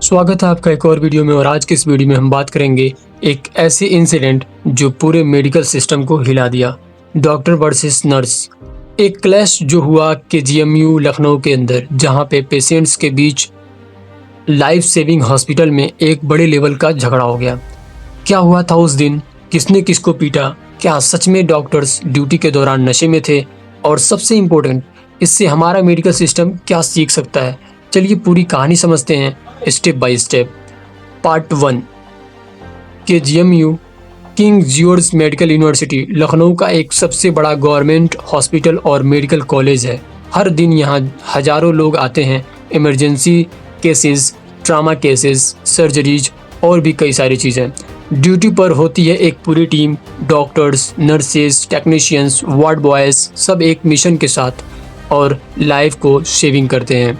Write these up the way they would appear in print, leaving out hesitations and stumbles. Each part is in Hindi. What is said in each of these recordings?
स्वागत है आपका एक और वीडियो में। और आज के इस वीडियो में हम बात करेंगे एक ऐसे इंसिडेंट जो पूरे मेडिकल सिस्टम को हिला दिया। Doctor versus nurse. एक क्लैश जो हुआ केजीएमयू लखनऊ के अंदर, जहां पे पेशेंट्स के बीच लाइफ सेविंग हॉस्पिटल में एक बड़े लेवल का झगड़ा हो गया। क्या हुआ था उस दिन, किसने किसको पीटा, क्या सच में डॉक्टर्स ड्यूटी के दौरान नशे में थे, और सबसे इम्पोर्टेंट, इससे हमारा मेडिकल सिस्टम क्या सीख सकता है। चलिए पूरी कहानी समझते हैं step by step. Part 1। KGMU king George medical university Lucknow का एक सबसे बड़ा गवर्नमेंट हॉस्पिटल और मेडिकल कॉलेज है। हर दिन यहाँ हजारों लोग आते हैं। Emergency cases, trauma cases, surgeries और भी कई सारी चीज़ें। ड्यूटी पर होती है एक पूरी team, doctors, nurses, technicians, ward boys, सब एक मिशन के साथ और लाइफ को सेविंग करते हैं।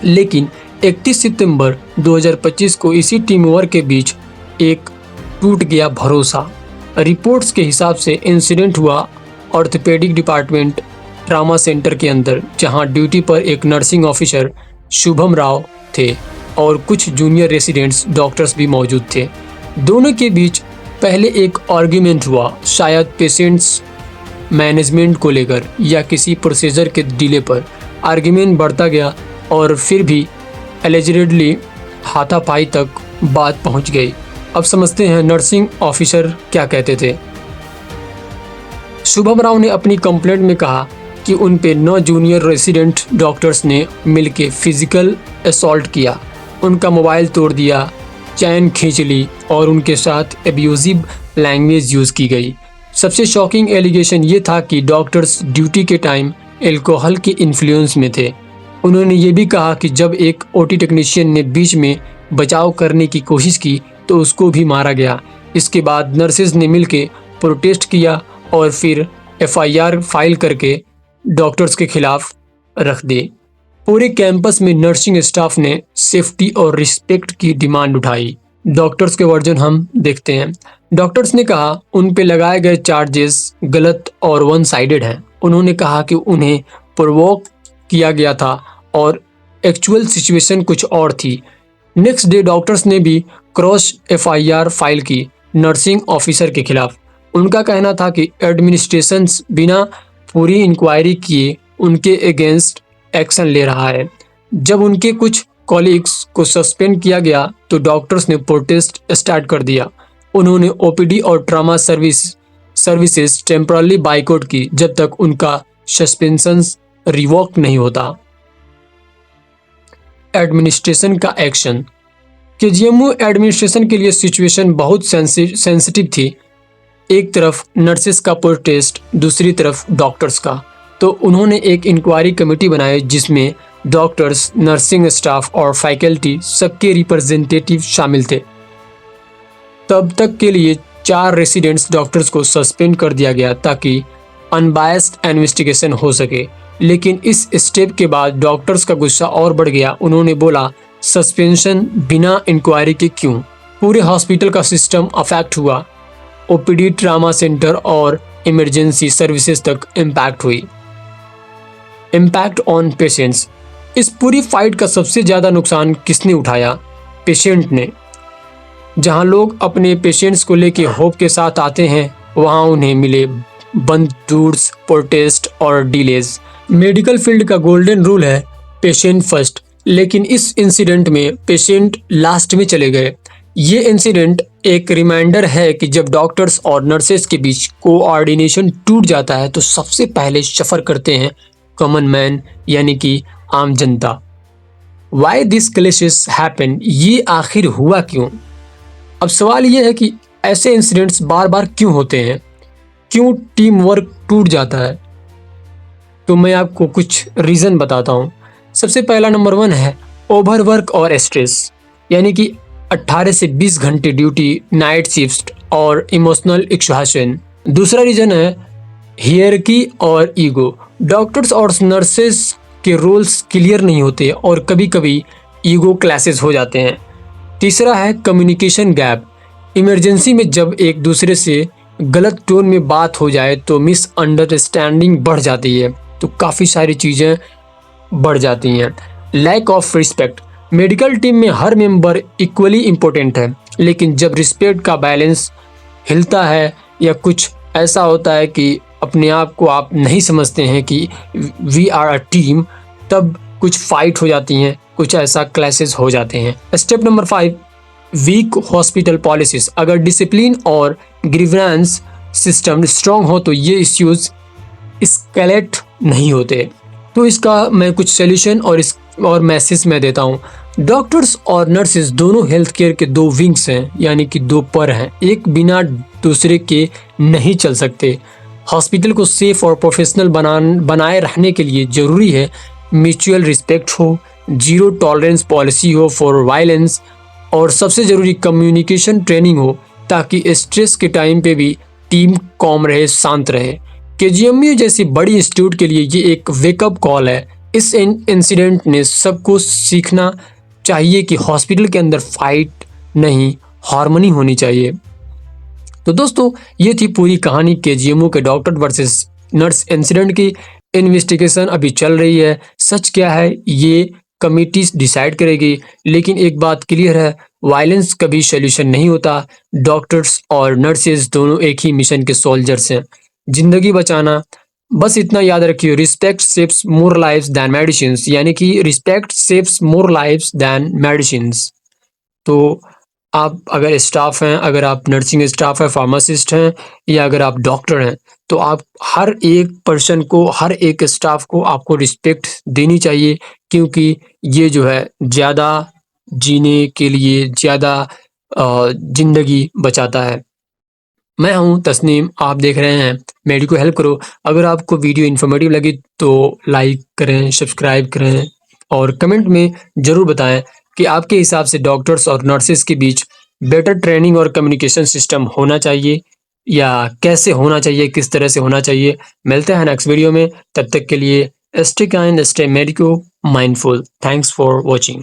लेकिन 31 सितंबर 2025 को इसी टीम वर्क के बीच एक टूट गया भरोसा। रिपोर्ट्स के हिसाब से इंसिडेंट हुआ ऑर्थोपेडिक डिपार्टमेंट ट्रामा सेंटर के अंदर, जहां ड्यूटी पर एक नर्सिंग ऑफिसर शुभम राव थे और कुछ जूनियर रेसिडेंट्स डॉक्टर्स भी मौजूद थे। दोनों के बीच पहले एक आर्ग्यूमेंट हुआ, शायद पेशेंट्स मैनेजमेंट को लेकर या किसी प्रोसीजर के डिले पर। आर्ग्यूमेंट बढ़ता गया और फिर भी एलिजिडली हाथापाई तक बात पहुंच गई। अब समझते हैं नर्सिंग ऑफिसर क्या कहते थे। शुभम राव ने अपनी कंप्लेंट में कहा कि उन पे 9 जूनियर रेसिडेंट डॉक्टर्स ने मिलकर फिजिकल असॉल्ट किया, उनका मोबाइल तोड़ दिया, चैन खींच ली और उनके साथ एब्यूजिव लैंग्वेज यूज़ की गई। सबसे शॉकिंग एलिगेशन ये था कि डॉक्टर्स ड्यूटी के टाइम एल्कोहल के इन्फ्लुएंस में थे। उन्होंने ये भी कहा कि जब एक ओटी टेक्नीशियन ने बीच में बचाव करने की कोशिश की तो उसको भी मारा गया। इसके बाद नर्सेज ने मिलकर प्रोटेस्ट किया और फिर एफआईआर फाइल करके डॉक्टर्स के खिलाफ रख दी। पूरे कैंपस में नर्सिंग स्टाफ ने सेफ्टी और रिस्पेक्ट की डिमांड उठाई। डॉक्टर्स के वर्जन हम देखते हैं। डॉक्टर्स ने कहा उन पे लगाए गए चार्जेस गलत और वन साइडेड हैं। उन्होंने कहा कि उन्हें प्रोवोक किया गया था और एक्चुअल सिचुएशन कुछ और थी। नेक्स्ट डे डॉक्टर्स ने भी क्रॉस एफआईआर फाइल की नर्सिंग ऑफिसर के खिलाफ। उनका कहना था कि एडमिनिस्ट्रेशन बिना पूरी इंक्वायरी किए उनके अगेंस्ट एक्शन ले रहा है। जब उनके कुछ कॉलीग्स को सस्पेंड किया गया तो डॉक्टर्स ने प्रोटेस्ट स्टार्ट कर दिया। उन्होंने ओपीडी और ट्रामा सर्विसेज टेम्परली बाइकआउट की जब तक उनका सस्पेंशन रिवोक नहीं होता। एडमिनिस्ट्रेशन का एक्शन। केजीएमयू एडमिनिस्ट्रेशन के लिए सिचुएशन बहुत सेंसिटिव थी। एक तरफ नर्सेस का प्रोटेस्ट, दूसरी तरफ डॉक्टर्स का। तो उन्होंने एक इंक्वायरी कमेटी बनाई जिसमें डॉक्टर्स, नर्सिंग स्टाफ और फैकल्टी सबके रिप्रेजेंटेटिव शामिल थे। तब तक के लिए 4 रेसिडेंट्स डॉक्टर्स को सस्पेंड कर दिया गया ताकि अनबायस्ड इन्वेस्टिगेशन हो सके। लेकिन इस स्टेप के बाद डॉक्टर्स का गुस्सा और बढ़ गया। उन्होंने बोला, सस्पेंशन बिना इंक्वायरी के क्यों? पूरे हॉस्पिटल का सिस्टम अफेक्ट हुआ। ओपीडी, ट्रामा सेंटर और इमरजेंसी सर्विसेज तक इम्पैक्ट हुई। Impact on patients. इस पूरी फाइट का सबसे ज़्यादा नुकसान किसने उठाया? पेशेंट ने। जहां लोग अपने पेशेंट्स को लेके होप के साथ आते हैं, वहां उन्हें मिले बंद डोर्स, प्रोटेस्ट और डिलेज। मेडिकल फील्ड का गोल्डन रूल है पेशेंट फर्स्ट, लेकिन इस इंसिडेंट में पेशेंट लास्ट में चले गए। ये इंसिडेंट एक रिमाइंडर है कि जब डॉक्टर्स और नर्सेस के बीच कोऑर्डिनेशन टूट जाता है तो सबसे पहले सफ़र करते हैं कॉमन मैन, यानी कि आम जनता। वाई दिस क्लैशेस हैपन, ये आखिर हुआ क्यों? अब सवाल ये है कि ऐसे इंसिडेंट्स बार बार क्यों होते हैं, क्यों टीम वर्क टूट जाता है? तो मैं आपको कुछ रीज़न बताता हूँ। सबसे पहला नंबर 1 है ओवरवर्क और स्ट्रेस, यानी कि 18 से 20 घंटे ड्यूटी, नाइट शिफ्ट और इमोशनल एक्सहॉशन। दूसरा रीज़न है हियरकी और ईगो। डॉक्टर्स और नर्सेस के रोल्स क्लियर नहीं होते और कभी कभी ईगो क्लैशेस हो जाते हैं। तीसरा है कम्युनिकेशन गैप। इमरजेंसी में जब एक दूसरे से गलत टोन में बात हो जाए तो मिसअंडरस्टैंडिंग बढ़ जाती है, तो काफ़ी सारी चीज़ें बढ़ जाती हैं। Lack of respect. Medical team में हर मेंबर इक्वली इम्पोर्टेंट है, लेकिन जब रिस्पेक्ट का बैलेंस हिलता है या कुछ ऐसा होता है कि अपने आप को आप नहीं समझते हैं कि वी आर अ टीम, तब कुछ फाइट हो जाती हैं, कुछ ऐसा क्लैशेस हो जाते हैं। Step number 5, weak hospital policies. अगर डिसिप्लिन और ग्रीवेंस सिस्टम स्ट्रॉन्ग हो तो ये इश्यूज स्केलेट नहीं होते। तो इसका मैं कुछ सोल्यूशन और मैसेज मैं देता हूँ। डॉक्टर्स और नर्सेज दोनों हेल्थ केयर के दो विंग्स हैं, यानी कि दो पर हैं, एक बिना दूसरे के नहीं चल सकते। हॉस्पिटल को सेफ और प्रोफेशनल बनाए रखने के लिए ज़रूरी है म्यूचुअल रिस्पेक्ट हो, जीरो टॉलरेंस पॉलिसी हो फॉर वायलेंस, और सबसे ज़रूरी कम्युनिकेशन ट्रेनिंग हो, ताकि स्ट्रेस के टाइम पे भी टीम कॉम रहे, शांत रहे। केजीएमयू जैसी बड़ी इंस्टीट्यूट के लिए ये एक वेकअप कॉल है। इस इंसिडेंट ने सबको सीखना चाहिए कि हॉस्पिटल के अंदर फाइट नहीं, हार्मनी होनी चाहिए। तो दोस्तों, ये थी पूरी कहानी केजीएमयू के डॉक्टर वर्सेस नर्स इंसिडेंट की। इन्वेस्टिगेशन अभी चल रही है, सच क्या है ये कमिटी डिसाइड करेगी, लेकिन एक बात क्लियर है, वायलेंस कभी सोल्यूशन नहीं होता। डॉक्टर्स और नर्सेज दोनों एक ही मिशन के सोल्जर्स हैं, जिंदगी बचाना। बस इतना याद रखिए, रिस्पेक्ट सेव्स मोर लाइव्स दैन मेडिसिन्स, यानी कि रिस्पेक्ट सेव्स मोर लाइव्स दैन मेडिसिन्स। तो आप अगर स्टाफ हैं, अगर आप नर्सिंग स्टाफ है, फार्मासिस्ट हैं, या अगर आप डॉक्टर हैं, तो आप हर एक पर्सन को, हर एक स्टाफ को आपको रिस्पेक्ट देनी चाहिए, क्योंकि ये जो है ज़्यादा जीने के लिए, ज़्यादा ज़िंदगी बचाता है। मैं हूं तस्नीम, आप देख रहे हैं मेडिको हेल्प करो। अगर आपको वीडियो इन्फॉर्मेटिव लगी तो लाइक करें, सब्सक्राइब करें और कमेंट में ज़रूर बताएं कि आपके हिसाब से डॉक्टर्स और नर्सेज के बीच बेटर ट्रेनिंग और कम्युनिकेशन सिस्टम होना चाहिए या कैसे होना चाहिए, किस तरह से होना चाहिए। मिलते हैं नेक्स्ट वीडियो में, तब तक के लिए stay kind, stay medico mindful. Thanks for watching.